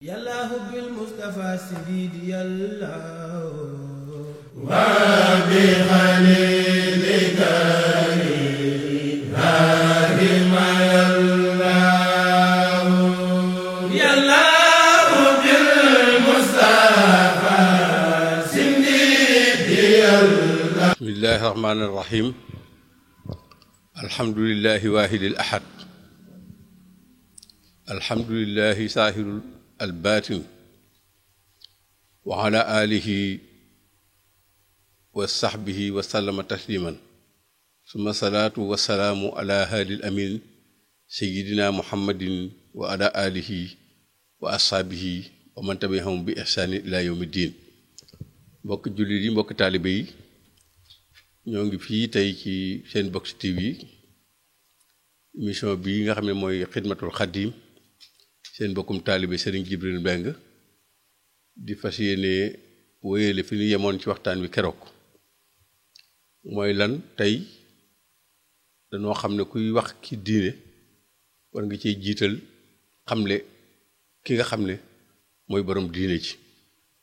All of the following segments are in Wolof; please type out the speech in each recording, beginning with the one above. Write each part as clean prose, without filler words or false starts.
yàllaahu bil Mustafa sididi yàllaahu wa bi xalilika rahima yàllaahu yàllaahu bil Mustafa sididi yàllaahu. bismillahi rahmaani rahim. alhamdulillahi waahidil ahad. alhamdulillahi saahirul albaatin wa ala alihi wa sahbihi wa sallama tasliman summa salaatu wa salaamu ala haadil amin sayyidina muhammadin wa ala alihi wa ashaabihi wa man tabi'ahum bi ihsaanin ila yawmi diin. mbokk jullit yi, mbokk taalibe yi, ñoo ngi fii tey ci Senbox TV émission bii nga xam ne mooy xidmatul xadim, seen mbokkum taalibe Serigne Djibril Mbengue di fas yéene wéyale fi ñu yemoon ci waxtaan wi keroog. mooy lan? tey dañoo xam ne kuy wax ci diine war nga ciy jiital xamle ki nga xam ne mooy borom diine ci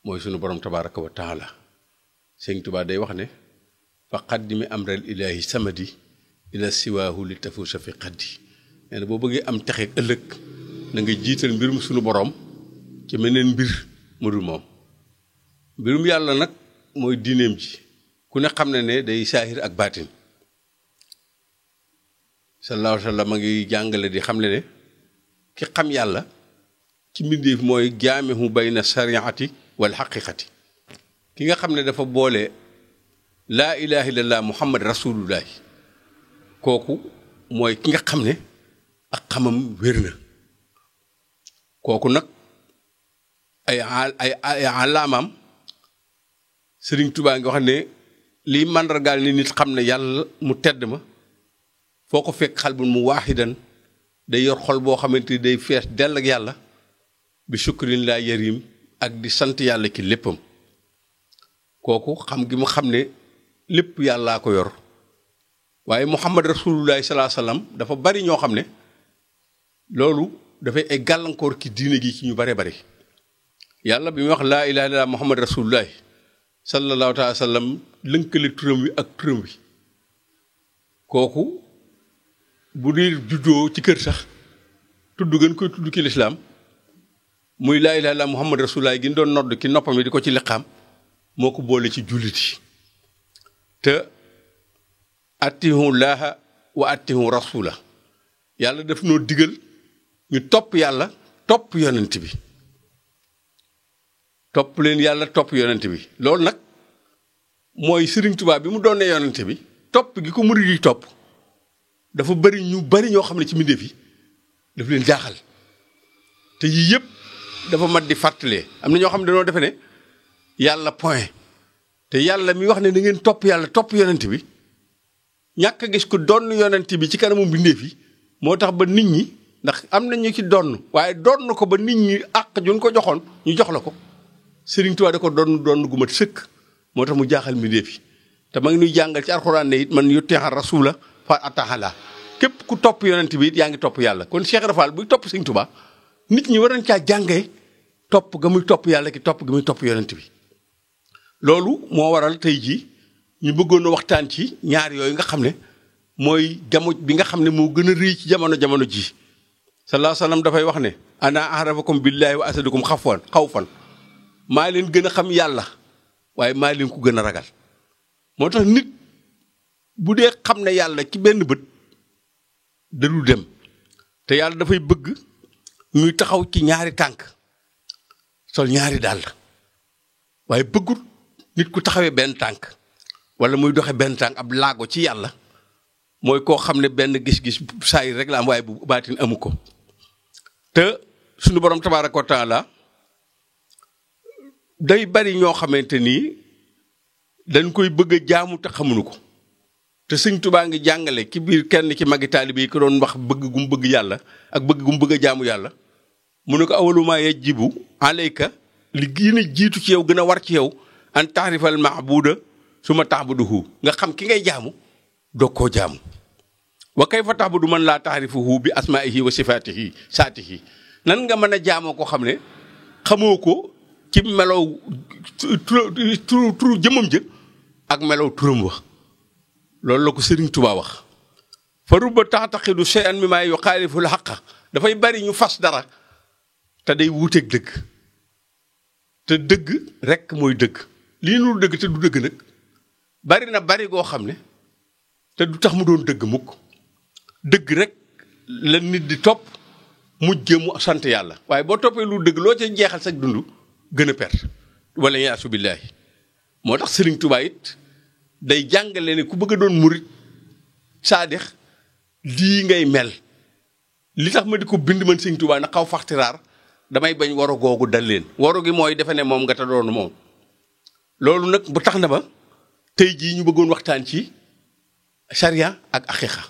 mooy sunu borom tabaaraka wa taala. Sëñ Tuubaa day wax ne fa qaddimi amral ilaahi samadi ila siwaahu li tafuusa fi qaddi. nee na boo bëggee am texeeg ëllëg na nga jiital mbirum sunu borom ci meneen mbir mu dul moom. mbirum yàlla nag mooy diineem ji ku ne xam ne ne day saahir ak baatin. sallallahu alayhi wa sallam ma ngi jàngale di xam ne ki xam yàlla ci mbindeef mooy jaamihu bayna sariati wal xaqiqati. ki nga xam ne dafa boole laa ilaha illallah muhammad rasulullahi, kooku mooy ki nga xam ne ak xamam wér na. kooku nag ay alaamaam Sëriñ Tuubaa nga wax ne liy màndargaal ni nit xam ne yàlla mu tedd ma, foo ko fekk xalbun mu waaxidan day yor xol boo xamante ni day fees dell ak yàlla bi sukkurin laa yarim ak di sant yàlla ci léppam. kooku xam gi mu xam ne lépp yàllaa ko yor. waaye muhammad rasulullahi salaa sallam dafa bari ñoo xam ne loolu dafay ay gàllankoor ki diine gi ci ñu bare bari. yàlla bi muy wax laa ilaha illallah muhammad rasulullahi sallallahu taala sallam lënkale turam wi ak turam wi. kooku bu dee juddoo ci kër sax tudd gën koy tudd ci lislaam muy laa ilaha illallah muhammad rasulullahi gi doon nodd ki noppam yi di ko ci liqaam moo ko boole ci jullit yi. te attihu laaha wa attihu rasula, yàlla daf noo digal ñu topp yàlla topp yonent bi. topp leen yàlla topp yonent bi loolu nag mooy Sëriñ Tuubaa bi mu doonee yonent bi. topp gi ko murid yi topp dafa bari ñu bari ñoo xam ne ci mbindéef yi daf leen jaaxal te yii yëpp dafa mat di fàttalee. am na ñoo xam ne dañoo defe ne yàlla point, te yàlla mi wax ne da ngeen topp yàlla topp yonent bi. ñàkk a gis ko donn yonent bi ci kanamu mbindéef yi moo tax ba nit ñi, ndax am na ñu ci donn waaye donn ko ba nit ñi àq juñ ko joxoon ñu jox la ko. Sëriñ Tuubaa da ko donn gu mat sëkk moo tax mu jaaxal mbindéef yi. te ma ngi nuy jàngal ci alxuraan ne it man yutii'ir rasuula fa ataa'a képp ku topp yonent bi it yaa ngi topp yàlla. kon Cheikh Ibra Fall buy topp Sëriñ Tuubaa nit ñi war nañ caa jàngee topp ga muy topp yàlla ki topp ga muy topp yonent bi. loolu moo waral tey jii ñu bëggoon a waxtaan ci ñaar yooyu nga xam ne mooy gamo bi nga xam ne moo gën a rëy ci jamono ji. sallallahu alayhi wa sallam dafay wax ne ana a'rafakum billahi wa asadukum xawfan maa leen gën a xam yàlla waaye maa leen ko gën a ragal. moo tax nit bu dee xam ne yàlla ci benn bët da du dem, te yàlla dafay bëgg ñuy taxaw ci ñaari tànk sol ñaari dàll. waaye bëggut nit ku taxawee benn tànk wala muy doxe benn tànk ab laago ci yàlla mooy koo xam ne benn gis-gis saa yi rek la am waaye bu baatin amu ko. te suñu borom tabaaraka wa taala day bari ñoo xamante nii dañ koy bëgg a jaamu te xamuñu ko. te Sëñ Tuubaa ngi jàngale ci biir kenn ci magi taalibe yi ko doon wax bëgg gum bëgg yàlla ak bëgg gum bëgg a jaamu yàlla. mu ne ko awwalu maa yajibu alayka, li gën a jiitu ci yow gën a war ci yow an taarifal maabuda suma taabuduhu, nga xam ki ngay jaamu doog koo jaamu. wa kayfa ta'budu man laa ta'rifuhu bi asma'ihi wa sifatihi saatihi nan nga mën a jaamoo ko xam ne xamoo ko ci melow turu jëmmam jë ak melow turam wa loolu la ko Sëriñ Tuubaa wax fa rubba taxtaxidu shay'an mimma yuxaalifu l-xaqa dafay bari ñu fas dara te day wuuteeg dëgg te dëgg rekk mooy dëgg lii nuru dëgg te du dëgg nag bari na bari goo xam ne te du tax mu doon dëgg mukk dëgg rek la nit di topp mujj mu sant yàlla waaye boo toppee lu dëgg loo ca jeexal sag dund gën a perte wala yaasu billaahi moo tax Sëriñ Tuubaa it day jàngale ne ku bëgg a doon murit saadix lii ngay mel li tax ma di ko bind man Sëriñ Tuubaa na xaw faxtiraar damay bañ waru googu dal leen waru gi mooy defe ne moom nga te doon moom loolu nag bu tax na ba tey jii ñu bëggoon waxtaan ci charia ak aqiqa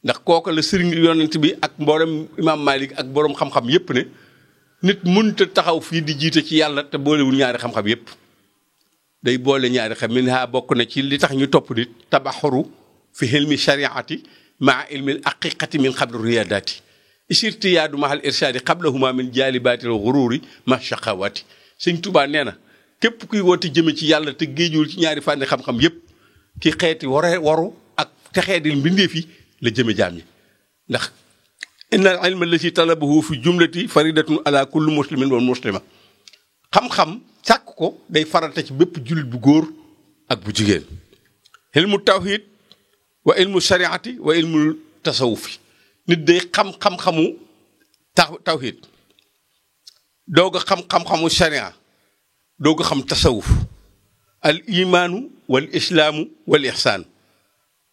ndax kooka la sëriñ yonent bi ak mboolem imaam Malik ak boroom xam-xam yépp ne nit mënta taxaw fii di jiite ci yàlla te boolewul ñaari xam-xam yépp day boole ñaari xam min ha bokk na ci li tax ñu topp nit tabaxuru fi ilmi shariati maa ilmi aqiqati min xabli riyadati isirtiyaadu mahal irshadi xablahuma min jaalibaatil gururi ma shaqawati Sëñ Tuubaa nee na képp kuy woote jëme ci yàlla te géejul ci ñaari fànni xam-xam yépp ki xeeti waru ak texeedil mbindeef yi la jëme jaam ñi ndax inna al ilma allati talabahu fi jumlati faridatun ala kulli muslimin wa muslima xam-xam sàkk ko day farata ci bépp jullit bu góor ak bu jigéen ilmu tawhid wa ilmu shariati wa ilmu tasawufi nit day xam-xam-xamu tawhid doog a xam-xam-xamu sharia doog a xam tasawuf al imaanu wal islaamu wal ihsaan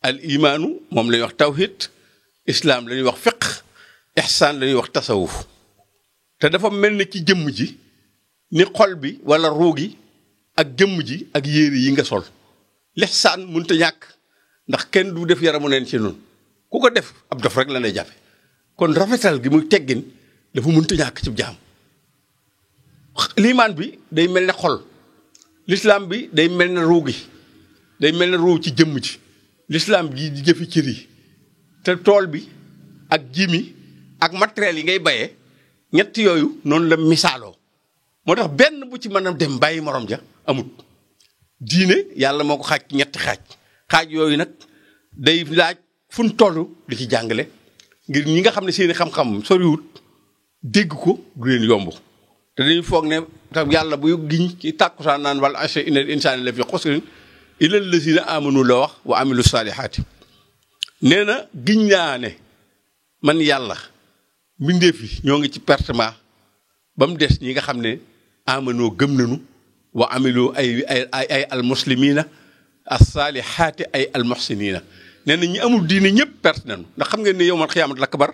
al imaanu moom la ñuy wax tawhid islaam la ñuy wax fiq ihsaan la ñuy wax tasawuf te dafa mel ni ci jëmm ji ni xol bi wala ruu gi ak jëmm ji ak yére yi nga sol lihsaan mënut a ñàkk ndax kenn du def yaramu neen ci noonu ku ko def ab dof rek la lay jafe kon rafetal gi muy teggin dafa mënut a ñàkk ci jaam liimaan bi day mel ne xol lislaam bi day mel ne ruu gi day mel ne ruu ci jëmm ji lislaam ji di jëfi cër yi te tool bi ak ji mi ak matériel yi ngay bayee ñett yooyu noonu la misaaloo moo tax benn bu ci mën a dem bàyyi morom ja amut diine yàlla moo ko xaaj ci ñetti xaaj yooyu nag day laaj fu ñu toll di ci jàngale ngir ñi nga xam ne seeni xam-xam soriwut dégg ko du leen yomb te dañuy foog ne tam yàlla buy giñ ci tàkkusaan naan wal asri innal insaana la fi xusrin illal lazina amanu la wax wa amilu saalihaati nee na giñ naa ne man yàlla mbindeef yi ñoo ngi ci pertement ba mu des ñi nga xam ne amanoo gëm nañu wa amilu ay almuslimina as-saalihaati ay almuhsinina nee na ñi amul diine ñëpp perte nañu ndax xam ngeen ne yow man xiyaamatul akbar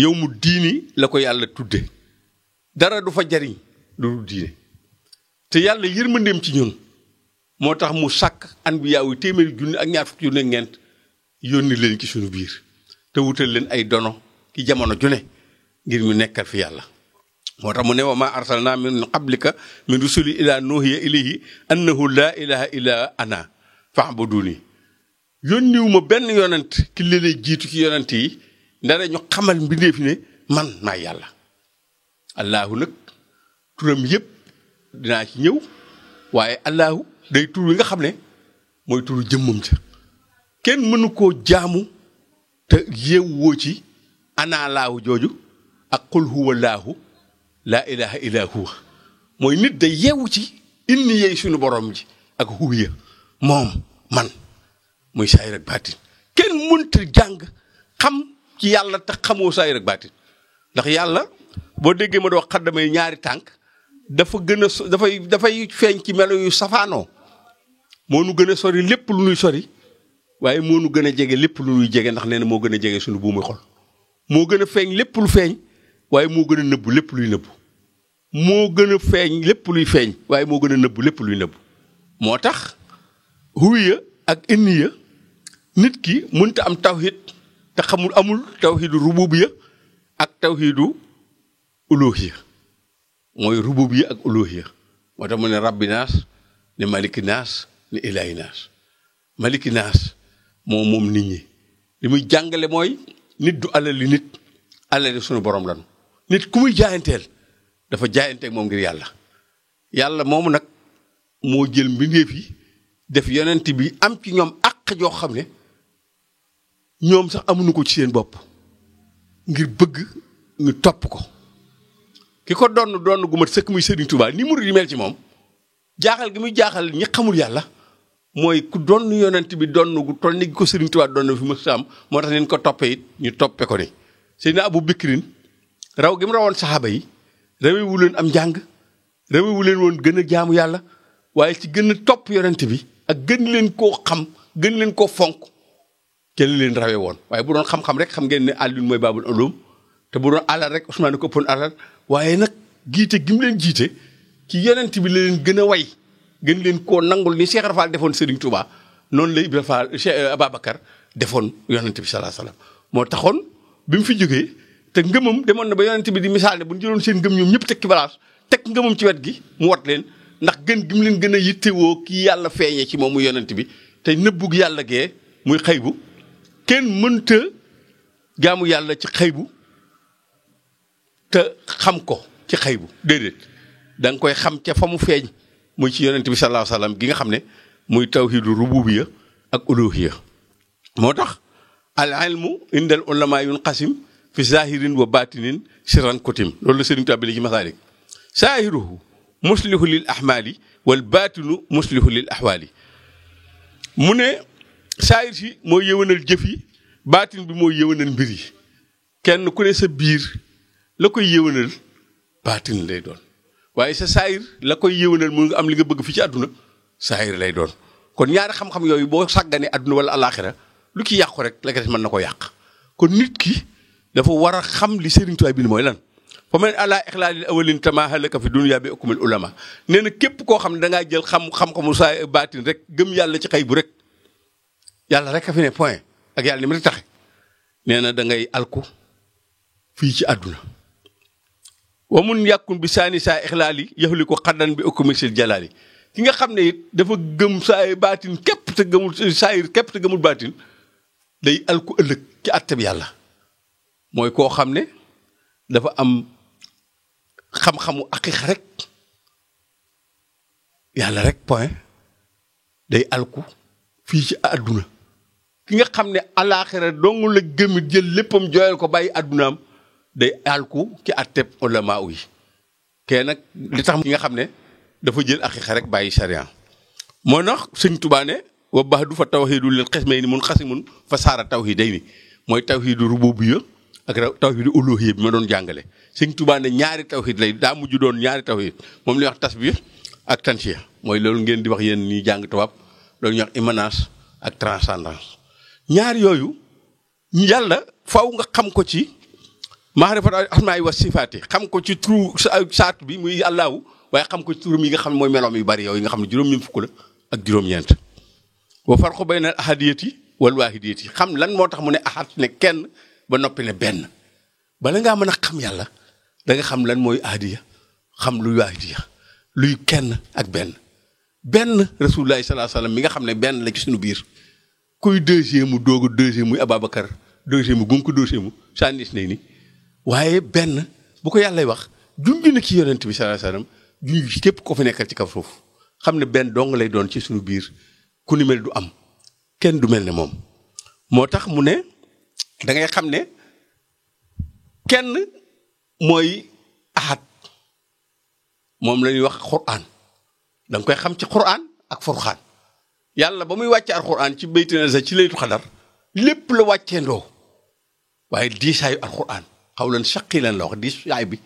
yow mu diini la ko yàlla tudde dara du fa jariñ lu dul diine te yàlla yërmandeem ci ñun moo tax mu sàkk anbiyaa yu téeméeri junni ak ñaar fukki junni ak ñeent yónni leen ci suñu biir te wutal leen ay dono ki jamono june ngir ñu nekkal fi yàlla moo tax mu ne wa ma arsalna min qablika min rusuli ila nuhiya ilayhi annahu laa ilaha illa ana fa'buduni yónniwu ma benn yonent ki lay jiitu ci yonent yi ndara ñu xamal mbindeef ne man maa yàlla allahu nag turam yépp dinaa ci ñëw waaye allahu day tur wi nga xam ne mooy turu jëmmam ca kenn mënu koo jaamu te yeewoo ci ana laahu jooju ak qul huwa laahu laa ilaha illa huwa mooy nit day yeewu ci inni yeey suñu borom ji ak huwiya moom man muy saayir ak baatin kenn mënta jàng xam ci yàlla te xamoo saayir ak baatin ndax yàlla boo déggee ma doo xaddamay ñaari tànk dafa gën a dafay feeñ ci melo yu safaanoo moo nu gën a sori lépp lu nuy sori waaye moo nu gën a jege lépp lu nuy jege ndax nee na moo gën a jege suñu buumu xol moo gën a feeñ lépp lu feeñ waaye moo gën a nëbbu lépp luy nëbbu moo gën a feeñ lépp luy feeñ waaye moo gën a nëbbu lépp luy nëbbu moo tax huwiya ak inniya nit ki mënta am tawhid te amul tawhidu rububiya ak tawhidu uluhiya mooy rububiya ak uluhiya moo tax mu ne rabbi naas ne maliki naas ne ilaahi naas maliki naas moom nit ñi li muy jàngale mooy nit du alali nit alali suñu borom lanu nit ku muy jaayanteel dafa jaayanteeg moom ngir yàlla yàlla moomu nag moo jël mbindeef yi def yonent bi am ci ñoom àq joo xam ne ñoom sax amuñu ko ci seen bopp ngir bëgg ñu topp ko ki ko doon gu mat sëkk muy Serigne Touba ni murid yi mel ci moom jaaxal gi muy jaaxal ñi xamul yàlla mooy ku doon yonent bi doon gu toll ni ko Serigne Touba doon fi mu am moo tax leen ko toppee it ñu toppee ko ni Seydina Abu Bakrin raw gi mu rawoon saxaaba yi rawewu leen am njàng rawewu leen woon gën a jaamu yàlla waaye ci gën a topp yonent bi ak gën leen koo xam gën leen koo fonk kenn leen rawe woon waaye bu doon xam-xam rek xam ngeen ne Alioune mooy baabul ulum te bu doon alal rek Ousmane ko ëppoon alal waaye nag jiite gi mu leen jiite ci yonent bi la leen gën a way gën leen koo nangul ni Cheikh Rafal defoon Serigne Touba noonu la Ibra Fall Cheikh Ababacar defoon yonent bi sallallahu alayhi wasallam moo taxoon bi mu fi jógee te ngëmam demoon na ba yonent bi di misaal ne bu ñu jëloon seen ngëm ñoom ñëpp teg ci balance teg ngëmam ci wet gi mu wat leen ndax gën gi mu leen gën a yittewoo kii yàlla feeñee ci moom mu yonent bi te nëbbug yàlla gee muy xëybu kenn mënta jaamu yàlla ci xëybu te xam ko ci xëybu déedéet da nga koy xam ca fa mu feeñ muy ci yonent bi sallallahu alayhi wasallam gi nga xam ne muy tawhidu rububiyya ak uluhiyya moo tax al ilmu indal ulama yunqasim fi zahirin wa batinin sirran kutim loolu la Serigne Touba bi ci Masaalik zahiruhu muslihu lil ahmali wal batinu muslihu lil ahwali mu ne saayir si mooy yëwanal jëf yi baatin bi mooy yëwanal mbir yi kenn ku ne sa biir la koy yëwanal baatin lay doon waaye sa saayir la koy yëwanal mu nga am li nga bëgg fi ci àdduna saayir lay doon kon ñaari xam-xam yooyu boo sàgganee àdduna wala alaxira lu ci yàqu rek la ko des mën na ko yàq kon nit ki dafa war a xam li Serigne Touba bi ni mooy lan fa man ala ixlaalil awalin tama halaka fi dunya bi ukumil ulama nee na képp koo xam ne dangaa jël xam-xamu saa baatin rek gëm yàlla ci xëy bu rek yàlla rek a fi ne point ak yàlla ni mu taxe nee na da ngay alku fii ci àdduna wa mun yàkkun bi saani saa ixlaali yaxli ko xaddan bi ukumisil jalaali ki nga xam ne it dafa gëm saa baatin képp te gëmul saayir képp te gëmul baatin day alku ëllëg ci àtte bi yàlla mooy koo xam ne dafa am xam-xamu aqiqa rek yàlla rek point day alku fii ci àdduna ki nga xam ne alaaxira dong la gëm jël léppam jooyal ko bàyyi àddunaam day alku ci àtteb ulama yi kee nag li tax ki nga xam ne dafa jël aqiqa rek bàyyi sharia moo nax Sëñ Tuubaa ne wa baax du fa tawxiidu lil xismayni mun xasimun fa saara tawxiidayni mooy tawxiidu rububiyya ak tawxiidu uluhiyya bi ma doon jàngale Sëñ Tuubaa ne ñaari tawxiid lay daa mujj doon ñaari tawxiid moom li wax tasbih ak tansiya mooy loolu ngeen di wax yéen ñi jàng tubaab loolu ñuy wax immanence ak transcendance ñaar yooyu yàlla faw nga xam ko ci maarifat asmaa wa sifaati xam ko ci turu saatu bi muy Allahu waaye xam ko ci turam yi nga xam ne mooy meloom yu bari yooyu nga xam ne juróom-ñeent fukk la ak juróom-ñeent wa farqu bayna al ahadiyati wal waahidiyati xam lan moo tax mu ne ahad ne kenn ba noppi ne benn bala ngaa mën a xam yàlla da nga xam lan mooy ahadiya xam luy waahidiya luy kenn ak benn rasulullah sallallahu alayhi wasallam mi nga xam ne benn la ci suñu biir kuy deuxième mu doog a deuxième muy Ababacar deuxième mu gunko deuxième mu sànnis nañ ni waaye benn bu ko yàllay wax junj na ci yonent bi sallallahu alayhi wasallam junj ci képp ko fi nekkal ci kaw suuf xam ne benn dong lay doon ci suñu biir ku ni mel du am kenn du mel ne moom moo tax mu ne da ngay xam ne kenn mooy ahad moom la ñuy wax Qur'an da nga koy xam ci Qur'an ak Furqaan yàlla ba muy wàcce alquran ci baytina sa ci laytu xadar lépp la wàccee ndoo waaye diisaayu alquran xaw lan saqi lan la wax diisaay bi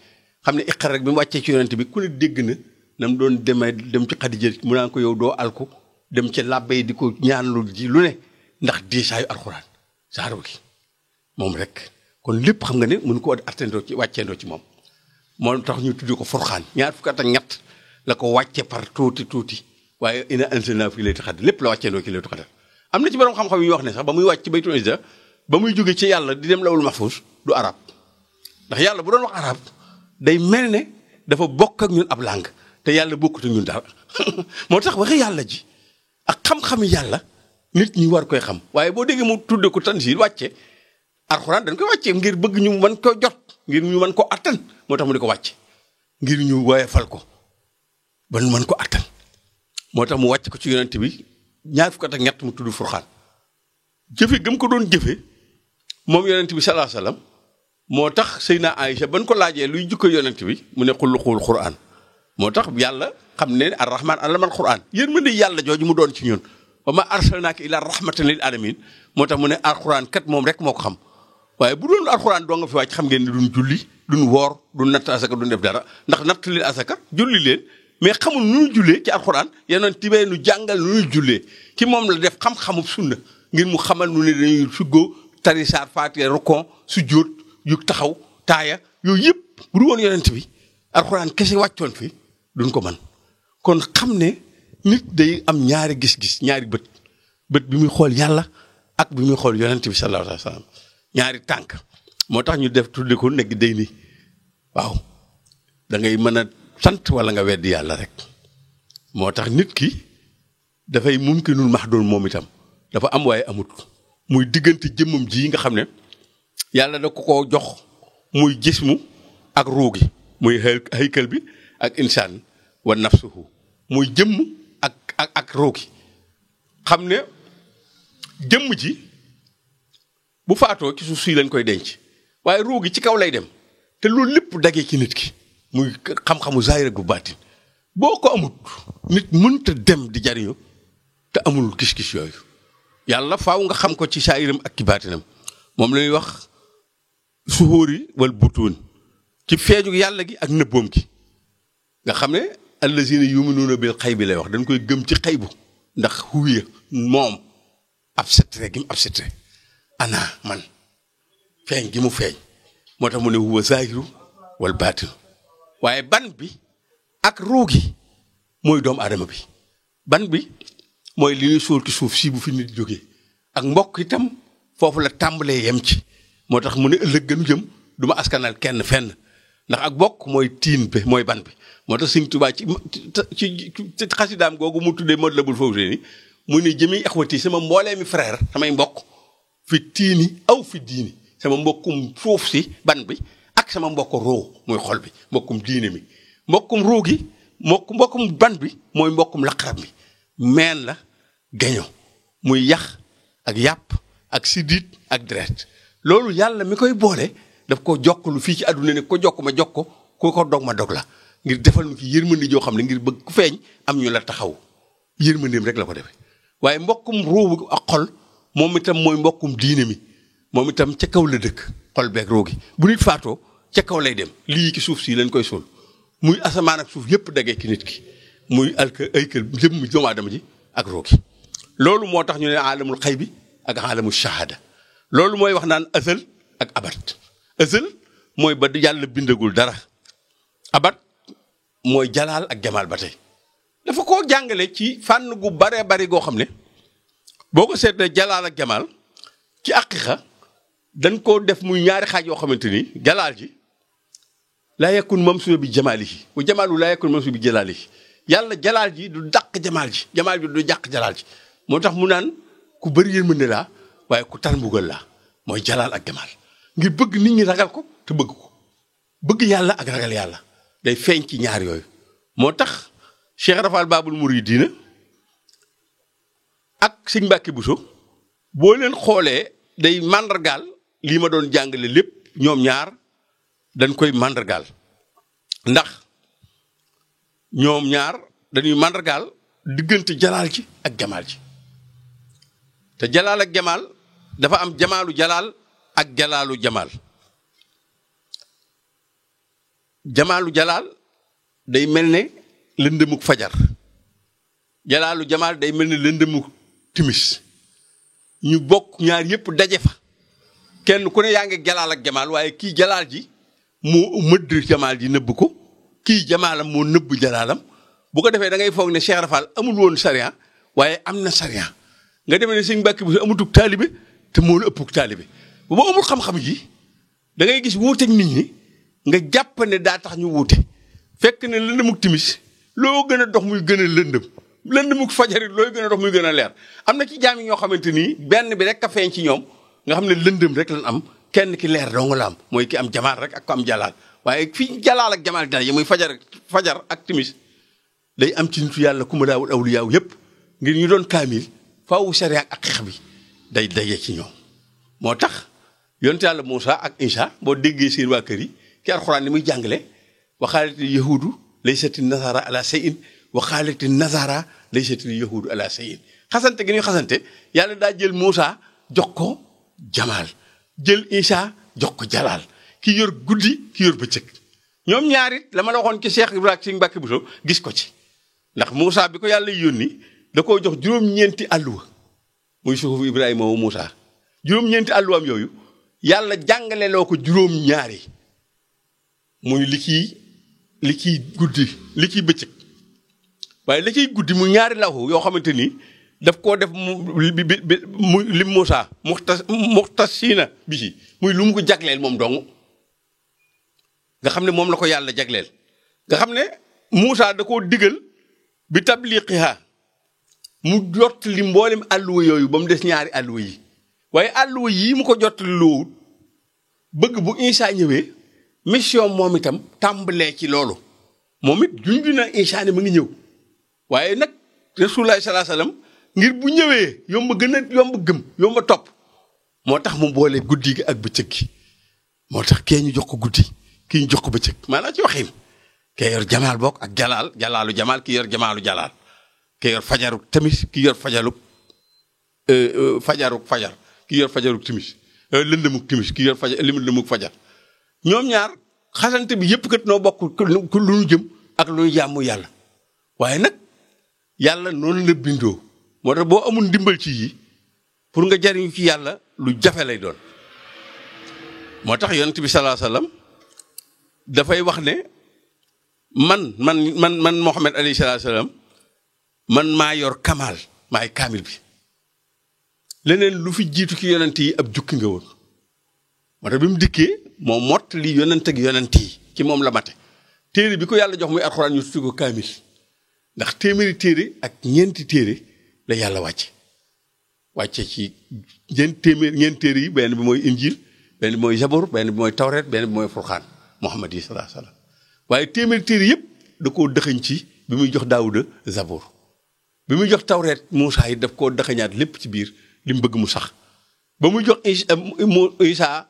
xam ne iqra rek bi mu wàccee ci yonent bi ku ne dégg na nam doon dem ci Xadija mu naan ko yow doo alku dem ci làbbe yi di ko ñaanlu ji lu ne ndax diisaayu alquran saaru gi moom rek kon lépp xam nga ne mënu ko attendoo ci wàcceendoo ci moom moo tax ñu tuddee ko Furqaan ñaar fukki at ak ñett la ko wàcce par tuuti waaye ina anzalnaahu fii laylatil qadr lépp la wàcceendoo ci laylatul qadr am na ci borom xam-xam yu wax ne sax ba muy wàcc ci baytul izza ba muy jóge ci yàlla di dem lawul mahfuus du arab ndax yàlla bu doon wax arab day mel ne dafa bokk ak ñun ab langue te yàlla bokkut ak ñun dara moo tax waxi yàlla ji ak xam-xami yàlla nit ñi war koy xam waaye boo déggee mu tudde ko tanzil wàcce alxuraan dañ koy wàcce ngir bëgg ñu mën ko jot ngir ñu mën ko attan moo tax mu di ko wàcce ngir ñu woyefal ko ba nu mën ko attan moo tax mu wàcc ko ci yonent bi ñaar fukk ak ñett mu tudd Furqaan jëfe gëm ko doon jëfe moom yonent bi sallallahu alayhi wasallam moo tax Seydina Aïcha ban ko laajee luy jukko yonent bi mu ne xulluqul Qur'an moo tax yàlla xam ne ar-rahman allamal Qur'an yërmande yàlla jooju mu doon ci ñun wa ma arsalnaaka illa rahmatan lil alamin moo tax mu ne alquran kat moom rek moo ko xam waaye bu doon alquran doo nga fi wàcc xam ngeen ne duñ julli duñ woor duñ natt asaka duñ def dara ndax natt leen asaka julli leen mais xamul nu ñu jullee ci alquran yonent tibee nu jàngal nu ñu jullee ci moom la def xam-xamu sunna ngir mu xamal nu ne dañuy suggoo tari saar faatiha rukon sujjóot yu taxaw taaya yooyu yëpp bu du woon yonent bi alquran kese wàccoon fi duñ ko mën kon xam ne nit day am ñaari gis-gis ñaari bët bi muy xool yàlla ak bi muy xool yonent bi sallallahu alayhi wa sallam ñaari tànk moo tax ñu def tudde ko nekk day ni waaw da ngay mën a sant wala nga weddi yàlla rek moo tax nit ki dafay mumkinul mahdoon moom itam dafa am waaye amut muy diggante jëmmam ji nga xam ne yàlla da ko jox muy jismu ak ruugi muy haykal bi ak insaan wa nafsuhu muy jëmm ak ruugi xam ne jëmm ji bu faatoo ci suuf si lañ koy denc waaye ruugi ci kaw lay dem te loolu lépp dagee ci nit ki muy xam-xamu zaahir ak bu baatin boo ko amut nit mënta dem di jariñu te amul gis-gis yooyu yàlla faaw nga xam ko ci saahiram ak ci baatinam moom la ñuy wax suhóori wal butuun ci feeju yàlla gi ak nëbboom gi nga xam ne allazina yuminuuna bil xaybi lay wax dañ koy gëm ci xaybu ndax huwiya moom abstrait gi mu abstrait ana man feeñ gi mu feeñ moo tax mu ne huwa zaahiru wal baatinu waaye ban bi ak ruugi mooy doomu aadama bi ban bi mooy li ñuy sóor ci suuf si bu fi nit jógee ak mbokk itam foofu la tàmbalee yem ci moo tax mu ne ëllëg gënu jëm du ma askanal kenn fenn ndax ak bokk mooy tiin bi mooy ban bi moo tax Sëñ Tuubaa ci xasidaam googu mu tuddee Matlabul Fawzayni mu ne jëmi axwati sama mboolee mi frère samay mbokk fi tiini aw fi diini sama mbokkum suuf si ban bi ak sama mbokk roo muy xol bi mbokkum diine mi mbokkum roo gi mbokkum ban bi mooy mbokkum laqarab mi meen la gaño muy yax ak yàpp ak siddiit ak deret loolu yàlla mi koy boole daf ko jokkalu fii ci àdduna ne ko jokk ma jokk ko ku ko dog ma dog la ngir defal nu ki yërmande joo xam ne ngir bëgg ku feeñ am ñu la taxaw yërmandeem rek la ko defee waaye mbokkum roobu ak xol moom itam mooy mbokkum diine mi moom itam ca kaw la dëkk xol beeg roogi bu nit faatoo ca kaw lay dem lii ci suuf si lañ koy suul muy asamaan ak suuf yépp dagee ki nit ki muy ay kër jëmm doomu aadama ji ak roogi loolu moo tax ñu ne alamul xay bi ak alamul shahada loolu mooy wax naan azal ak abat azal mooy ba yàlla bindagul dara abat mooy jalaal ak jamaal ba tey dafa koo jàngale ci fànn gu bare bari goo xam ne boo ko seetlee jalaal ak jamaal ci aqiqa dañ koo def muy ñaari xaaj yoo xamante ni jalaal ji laa yakun mamsuuba bi jamaalihi wa jamaalu laa yakun mamsuuba bi jalaalihi yàlla jalaal ji du dàq jamaal ji jamaal ji du dàq jalaal ji moo tax mu naan ku bëri yërmande laa waaye ku tar mbugal laa mooy jalaal ak jamaal ngir bëgg nit ñi ragal ko te bëgg ko bëgg yàlla ak ragal yàlla day feeñ ci ñaar yooyu moo tax Cheikh Rafal Baabul Muridiina ak Sëñ Mbàkke Buso boo leen xoolee day màndargaal lii ma doon jàngale lépp ñoom ñaar dañ koy màndargaal ndax ñoom ñaar dañuy màndargaal diggante jalaal ji ak jamaal ji te jalaal ak jamaal dafa am jamaalu jalaal ak jalaalu jamaal jamaalu jalaal day mel ne lëndëmuk fajar jalaalu jamaal day mel ne lëndëmuk timis ñu bokk ñaar yépp daje fa kenn ku ne yaa ngi jalaal ak jamaal waaye kii jalaal ji moo mëdd jamaal ji nëbb ko kii jamaalam moo nëbb jalaalam bu ko defee da ngay foog ne Cheikh Rafal amul woon sariya waaye am na sariya nga demee ne Sëñ Mbàkke bu amutug taalibe te moo la ëppug taalibe bu ba amul xam-xam yi da ngay gis wuuteeg nit ñi nga jàpp ne daa tax ñu wuute fekk ne lëndëmuk timis loo gën a dox muy gën a lëndëmuk fajarit looy gën a dox muy gën a leer am na ci jaam yi ñoo xamante nii benn bi rek a feeñ ci ñoom nga xam ne lëndëm rek lañ am kenn ki leer dong la am mooy ki am jamaal rek ak ko am jalaal waaye fii jalaal ak jamaal dana yi muy fajar ak timis day am ci nitu yàlla ku ma daawul awliyaaw yépp ngir ñu doon kaamil faawu sariya ak xeex bi day daje ci ñoom. moo tax yonent yàlla Muusa ak Isa boo déggee seen waa kër yi ki alxuraan ni muy jàngale waxaalati yahuudu laysati nasara ala shay'in waxaalati nasara laysati yahuudu ala shay'in xasante gi ñuy xasante yàlla daa jël Muusa jox ko jamaal jël Isa jox ko jalaal ki yor guddi ki yor bëccëg ñoom ñaarit la ma la waxoon ci Cheikh Ibrahima ci Mbàkke Buso gis ko ci ndax Muusa bi ko yàlla yónni da koo jox juróom-ñeenti àlluwa muy suufu Ibrahima wa Muusa juróom-ñeenti àlluwaam yooyu yàlla jàngale loo ko juróom-ñaari muy li ciy guddi li ciy bëccëg waaye li ciy guddi mu ñaari laxu yoo xamante ni daf koo def mu lim Muusa muxtasiina bi ci muy lu mu ko jagleel moom dong nga xam ne moom la ko yàlla jagleel nga xam ne Muusa da koo digal bi tabliqiha mu jot li mboolem àlluwa yooyu ba mu des ñaari àlluwa yi waaye àlluwa yii mu ko jot li loowut bëgg bu Isa ñëwee mission moom itam tàmbalee ci loolu moom it junj na Isa ne mu ngi ñëw waaye nag Rasulullah sallallahu alayhi wasallam ngir bu ñëwee yomb gëm yomb topp moo tax mu boole guddi gi ak bëccëg gi moo tax kee ñu jox ko guddi kii ñu jox ko bëccëg maanaam ci waxin kee yor jamaal bokk ak jalaalu jamaal ki yor jamaalu jalaal kee yor fajaruk tamis ki yor fajar ki yor fajaruk timis lëndëmuk timis ki yor lëndëmuk fajar ñoom ñaar xasante bi yëpp kat noo bokk lu ñu jëm ak lu ñu jàmmu yàlla waaye nag yàlla noonu la bindoo moo tax boo amul ndimbal ci yi pour nga jariñu ci yàlla lu jafe lay doon moo tax yonent bi sallallahu alayhi wasallam dafay wax ne man Muhammad alayhi salaam man maa yor kamaal maay kaamil bi leneen lu fi jiitu ci yonent yi ab jukki nga woon moo tax bi mu dikkee moo mott li yonent ak yonent yi ci moom la mate téere bi ko yàlla jox muy alxuraan ñu tudd ko kaamil ndax téeméeri téere ak ñeenti téere la yàlla wàcce ci ñeent téere yi benn bi mooy injil benn bi mooy zabur benn bi mooy tawret benn bi mooy furxaan muhammad yi sallallahu alayhi wasallam waaye téeméeri téere yëpp da koo dëxëñ ci bi muy jox daawuda zabur bi muy jox tawret Muusaa yi daf koo dëxëñaat lépp ci biir li mu bëgg mu sax ba muy jox Isaa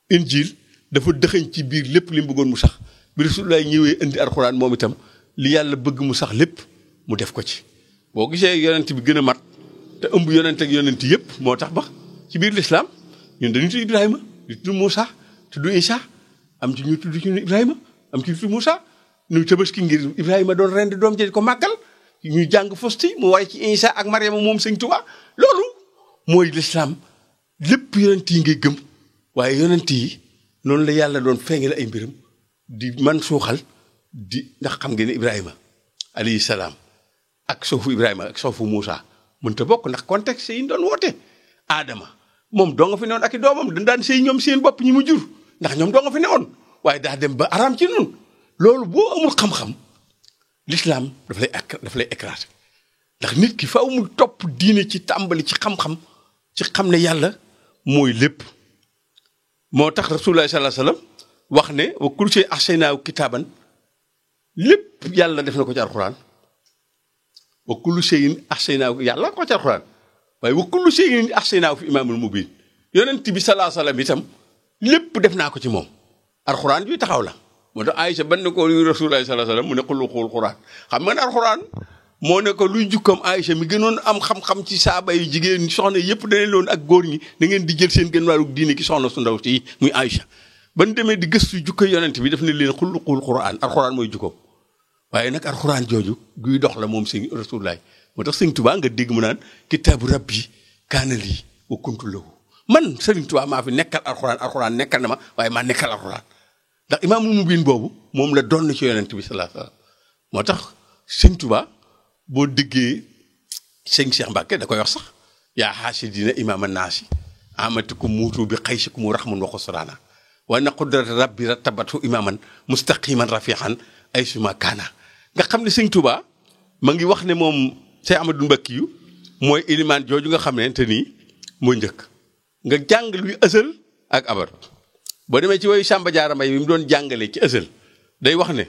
injil dafa dëxëñ ci biir lépp li mu bëggoon mu sax bi Rasulullah ñëwee indi alxuraan moom itam li yàlla bëgg mu sax lépp mu def ko ci boo gisee yonent bi gën a mat te ëmb yonent ak yonent yëpp moo tax ba ci biir lislaam ñun dañuy tudd Ibrahima di tudd Muusaa tudd Isaa am ci ñu tudd ci Ibrahima am ci ñu tudd Muusaa ñu tabaski ngir Ibrahima doon rendi doom ji ko màggal ñu jàng fosti mu way ci Isaa ak Mariama moom Sëñ Tuubaa loolu mooy lislaam lépp yonent yi ngay gëm waaye yonent yi noonu la yàlla doon feeñale ay mbiram di man suuxal di ndax xam ngeen ne Ibrahima alayhi salaam ak soofu Ibrahima ak soofu Muusaa mënta bokk ndax contexte yi ñu doon woote Adama moom doo nga fi newoon ak i doomam dañ daan sëy ñoom seen bopp ñi mu jur ndax ñoom doo nga fi newoon waaye daa dem ba araam ci nun loolu boo amul xam-xam l'islam daf lay écraser ndax nit ki faaw mu topp diine ci tàmbali ci xam-xam ci xam ne yàlla mooy lépp moo tax rasulullah sallallahu alayhi wasallam wax ne wa kullu shay'in ahsaynaahu kitaaban lépp yàlla def na ko ci alxuraan wa kullu shay'in ahsaynaahu yàlla ko ci alxuraan waaye wa kullu shay'in ahsaynaahu fi imaamul mubiin yonent bi sallallahu alayhi wasallam itam lépp def naa ko ci moom alxuraan juy taxaw la moo tax Aïcha ban ne ko yu rasulullah sallallahu alayhi wasallam mu ne xuluqul xuraan xam nga ne alxuraan moo ne ko luy jukkam Aïcha mi gënoon am xam-xam ci saaba yu jigéen soxna yëpp dane loon ak góor ñi da ngeen di jël seen gën wàllu diine ki soxna su ndaw si muy Aïcha ban demee di gëstu jukko yonent bi daf ne leen xuluqul xuraan alxuraan mooy jukkoom waaye nag alxuraan jooju guy dox la moom sëñ rasulullah moo tax sëñ Tuubaa nga dégg mu naan kitaabu rabbi kaana lii wa kuntu lahu man sëriñ Tuubaa maa fi nekkal alxuraan nekkal na ma waaye maa nekkal alxuraan ndax imaamul mubiin boobu moom la doon ci yonent bi sallallahu alayhi wasallam moo tax sëñ Tuubaa boo déggee sëñ Cheikh Mbacke da koy wax sax yaa xaasidina imaama naasi amatikum muutu bi xaysikum raxmun wa xusraana wa na qudrat rabbi rattabatu imaaman mustaqiman rafihan ay suma kaana nga xam ne sëñ Tuubaa ma ngi wax ne moom Cheikh Amadou Mbacke yu mooy ilimaan jooju nga xam ne te nii mooy njëkk nga jàng luy ësal ak abar boo demee ci woyu Samba Diarra Mbaye bi mu doon jàngale ci ësal day wax ne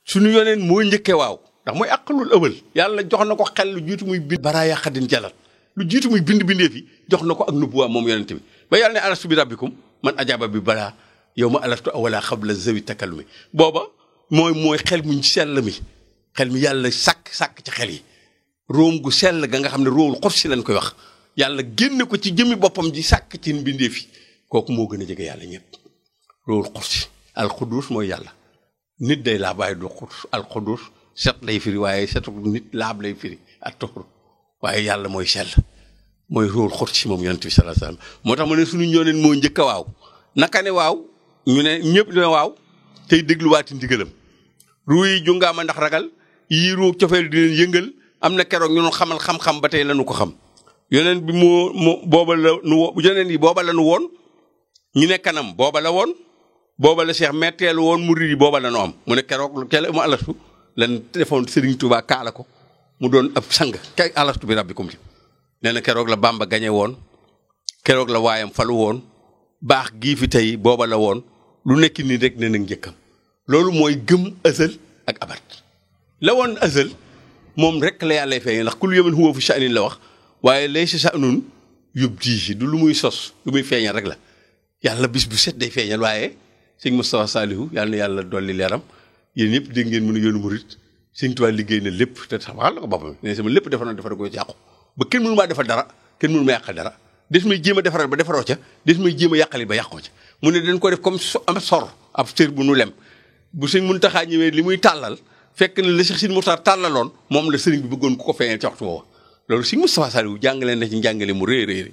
suñu yoneen moo njëkke waaw ndax mooy aqalul ëwal yàlla jox na ko xel lu jiitu muy bind baraaya xadin jalal lu jiitu muy bind bindeef yi jox na ko ak nubuwa moom yonente bi ba yàlla ne alastu bi rabbikum man ajaaba bi balaa yow ma alastu awala xabla zawi takallumi booba mooy xel mu sell mi xel mi yàlla sàkk ci xel yi róom gu sell ga nga xam ne róowul xof si lañ koy wax yàlla génne ko ci jëmmi boppam ji sàkk ci mbindeef yi kooku moo gën a jege yàlla ñëpp róowul xof si alxudus mooy yàlla nit day laab waaye du xudus alxudus set lay firi waaye setu nit laab lay firi ak toxru waaye yàlla mooy sell mooy róowul xof si moom yonent bi sallallahu alayhi wasallam moo tax ma ne suñu ñooneen moo njëkk a waaw naka ne waaw ñu ne ñëpp ne waaw tey dégluwaati ndigalam ruu yi jungaama ndax ragal yii ruu cofeel di leen yëngal am na keroog ñu xamal xam-xam ba tey lañu ko xam yoneen bi moo booba la nu yoneen yi booba la nu woon ñu ne kanam booba la woon booba la Cheikh metteelu woon murid yi booba la nu am mu ne keroog kele mu alastu lan defoon Serigne Touba kaala ko mu doon ab sang kay alastu bi rabbikum li nee na keroog la Bamba gañe woon keroog la waayam falu woon baax gii fi tey booba la woon lu nekk nii rek ne nag njëkkam loolu mooy gëm azal ak abat la woon azal moom rek la yàlla feeñee ndax kullu yawmin huwa fi sha'nin la wax waaye laysa sha'nun yubdihi du lu muy sos lu muy feeñal rek la yàlla bis bu set day feeñal waaye sëñ Moustapha Salihu yàlla na yàlla dolli leeram yéen ñëpp dégg ngeen mën a yoonu murit sëñ Tuubaa liggéey na lépp te saxal la ko boppam ne sama lépp defar ko yàqu ba kenn mënu maa defal dara kenn mënu ma yàqal dara des may jéem a defaral ba defaroo ca des may jéem a yàqali ba yàqoo ca mu ne dañ ko def comme am sor ab sër bu nu lem bu sëñ Muntaxa ñëwee li muy tàllal fekk na la Cheikh Sidi Moustapha tàllaloon moom la sëriñ bi bëggoon ku ko feeñal ci waxtu woowa loolu sëñ Moustapha Saliou jàngale na ci njàngale mu réy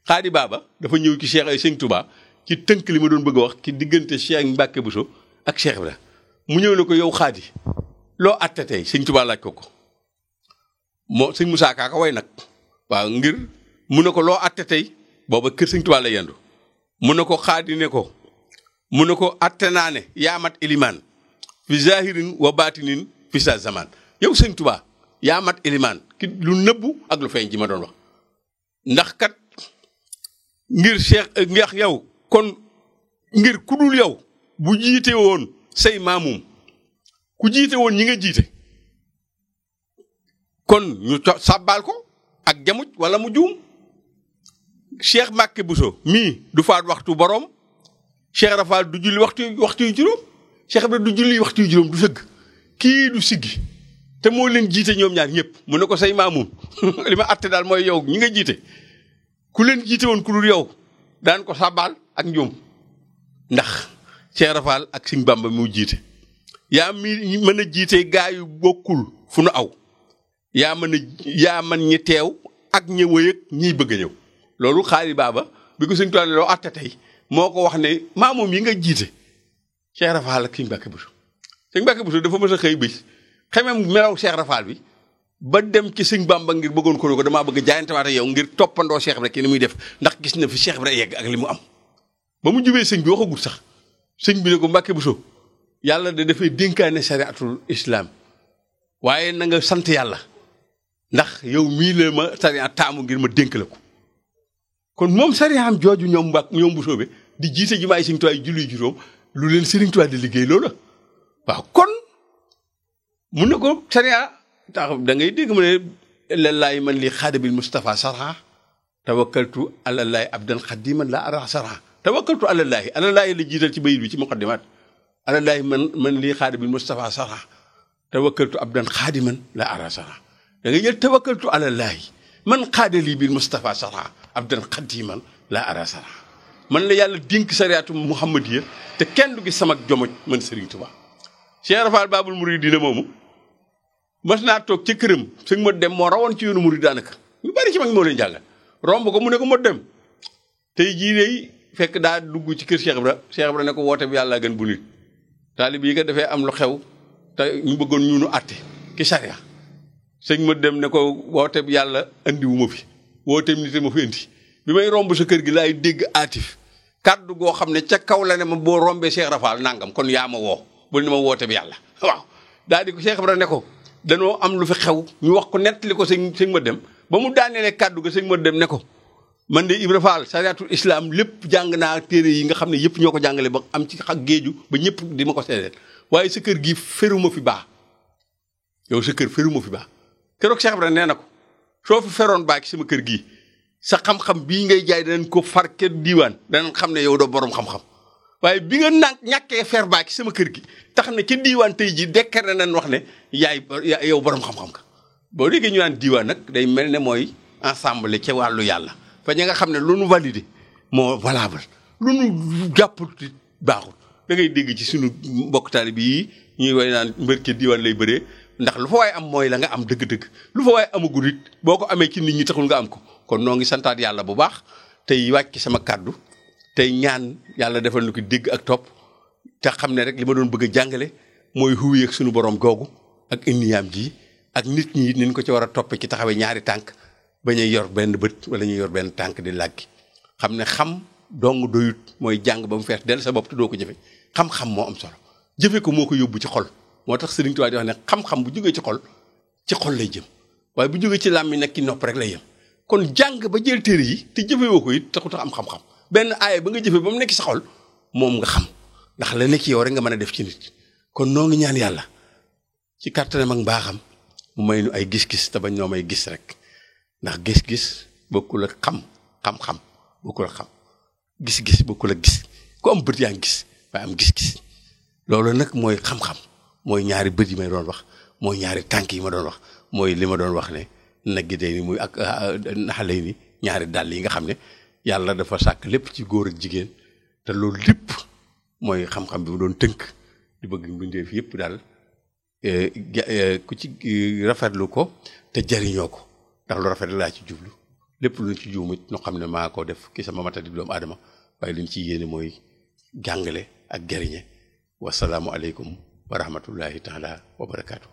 xaadi baaba dafa ñëw ci Cheikh ay sëñ Touba ci tënk li ma doon bëgg a wax ci diggante Cheikh Mbacke Bousso ak Cheikh Ibra mu ñëw ne ko yow xaadi loo atte tey sëñ Touba laaj ko moo sëñ Moussa Ka way nag waaw ngir mu ne ko loo atte tey booba kër sëñ Touba la yendu mu ne ko xaadi ne ko mu ne ko atte naa ne yaamat ilimaan fi zahirin wa batinin fi sa zaman yow sëñ Touba yaamat ilimaan ki lu nëbbu ak lu feeñ ji ma doon wax ndax kat ngir Cheikh ngax yow kon ngir ku dul yow bu jiite woon say maamum ku jiite woon ñi nga jiite kon ñu sàbbaal ko ak jamuj wala mu juum Cheikh Mbacke Bousso mii du faat waxtu boroom Cheikh Rafal du julli waxtu yu juróom Cheikh Ibra du julli waxtu yu juróom du sëgg kii du siggi te moo leen jiite ñoom ñaar ñëpp mu ne ko say maamum li ma atte daal mooy yow ñi nga jiite ku leen jiite woon ku dul yow daan ko sàbbaal ak njuum ndax Cheikh Rafal ak Sëñ Bamba mu jiite yaa mi mën a jiite gaa yu bokkul fu nu aw yaa mën ñi teew ak ñi wëy ak ñiy bëgg a ñëw loolu xaari baaba bi ko Sëñ Tuubaa loo atte tey moo ko wax ne maamoom yi nga jiite Cheikh Rafal ak Sëñ Mbacke Bousso Sëñ Mbacke Bousso dafa mës a xëy bis xamem melaw Cheikh Rafal bi ba dem ci Sëñ Bamba ngir bëggoon ko ne ko damaa bëgg jaayantewaate yow ngir toppandoo Cheikh Ibra ki ni muy def ndax gis na fi Cheikh Ibra yegg ak li mu am ba mu jubee sëñ bi waxagul sax sëñ bi ne ko Mbacke Bousso yàlla da dafay dénkaane sariatul islam waaye na nga sant yàlla ndax yow mii la ma sariya taamu ngir ma dénk la ko kon moom sariyaam jooju ñoom Bousso bi di jiite jumaay Sëñ Tuubaa julli juróom lu leen Sëriñ Tuubaa di liggéey loolu waaw kon mun na ko sariya tax da ngay dégg mu ne lallaahi man li xaadabil Mustafa sarha tawakkaltu alallaahi abdan xadiman la ara sarha tawakkaltu alallaahi la jiital ci bayit bi ci muqaddimaat alallaahi man li xaadabil Mustafa sarha tawakkaltu abdan xadiman la ara sarha da ngay jël tawakkaltu alallaahi man xaadali bil Mustafa sarha abdan xadiman la ara sarha man la yàlla dénk sariyaatu muhammadiya te kenn du gis sama jomoj man Sëriñ Tuubaa Cheikh Rafal Baabul Muridiina moomu mas naa toog ca këram sëñ ma dem moo rawoon ci yoonu murid daanaka ñu bari ci mag moo leen jàngal romb ko mu ne ko ma dem tey jii day fekk daa dugg ci kër Cheikh Ibra ne ko woote bi yàlla gën bu nit taalib yi nga defee am lu xew te ñu bëggoon ñu nu àtte ki sariya sëñ ma dem ne ko woote bi yàlla andi wu ma fi woote bi nit ma fi indi bi may romb sa kër gi laay dégg aatif kàddu goo xam ne ca kaw la ne ma boo rombee Cheikh Rafal nangam kon yaa ma woo bul ni ma woote bi yàlla waaw daal di ko Cheikh Ibra ne ko danoo am lu fi xew ñu wax ko nettali ko sëñ ma dem ba mu daaneele kàddu ga sëñ ma dem ne ko man de Ibra Fall sariatul islam lépp jàng naa téere yi nga xam ne yëpp ñoo ko jàngale ba am ci xak géeju ba ñëpp di ma ko seedeel waaye sa kër gi feruma fi baax yow sa kër feruma fi baax keroog Cheikh Ibrahima nee na ko soo fi feroon baa ci sama kër gii sa xam-xam bii ngay jaay danañ ko far ke diiwaan danañ xam ne yow doo borom xam-xam waaye bi nga ñàkkee fer baa ci sama kër gi tax na ca diiwaan tey ji dekkar na nañ wax ne yaay yow borom xam-xam ka boo déggee ñu naan diiwaan nag day mel ne mooy ensemble ca wàllu yàlla fa ña nga xam ne lu nu validé moo valable lu nu jàppul baaxul da ngay dégg ci sunu mbokk taalibe yi ñuy way naan mbër ca diiwaan lay bëree ndax lu fa waaye am mooy la nga am dëgg-dëgg lu fa waaye amagul it boo ko amee ci nit ñi taxul nga am ko kon noo ngi santaat yàlla bu baax tey wàcc sama kàddu tey ñaan yàlla defal na ko dégg ak topp te xam ne rek li ma doon bëgg a jàngale mooy huwi ak sunu borom googu ak indiyaam ji ak nit ñi ni ñu ko ci war a toppe ci taxawee ñaari tànk ba ñuy yor benn bët wala ñuy yor benn tànk di làggi xam ne xam dong doyut mooy jàng ba mu fees del sa bopp te doo ko jëfe xam-xam moo am solo jëfe ko moo ko yóbbu ci xol moo tax Sëriñ Tuubaa di wax ne xam-xam bu jógee ci xol lay jëm waaye bu jógee ci làmmiñ nag ki nopp rek lay yëm kon jàng ba jël téere yi te jëfewoo ko it taxut a am xam-xam benn aaya ba nga jëfe ba mu nekk sa xol moom nga xam ndax la nekk yow rek nga mën a def ci nit kon noo ngi ñaan yàlla ci kàttanam ak mbaaxam mu may nu ay gis-gis te bañ ñoo may gis rek ndax gis-gis bokkul ak xam-xam bokkul ak xam gis-gis bokkul ak gis ku am bët yaa ngi gis waaye am gis-gis loolu nag mooy xam-xam mooy ñaari bët yi may doon wax mooy ñaari tànk yi ma doon wax mooy li ma doon wax ne naggi day ni muy ak naxalay ni ñaari dàll yi nga xam ne yàlla dafa sàkk lépp ci góor ak jigéen te loolu lépp mooy xam-xam bi mu doon tënk di bëgg mbindeef yëpp daal ku ci rafetlu ko te jariñoo ko ndax lu rafet laa ci jublu lépp lu ci juumit ñu xam ne maa ko def ki sama matadi doomu aadama waaye li ñu ci yéene mooy jàngale ak jariñe wasalaamu aleykum wa rahmatullahi taala wa barakaatu.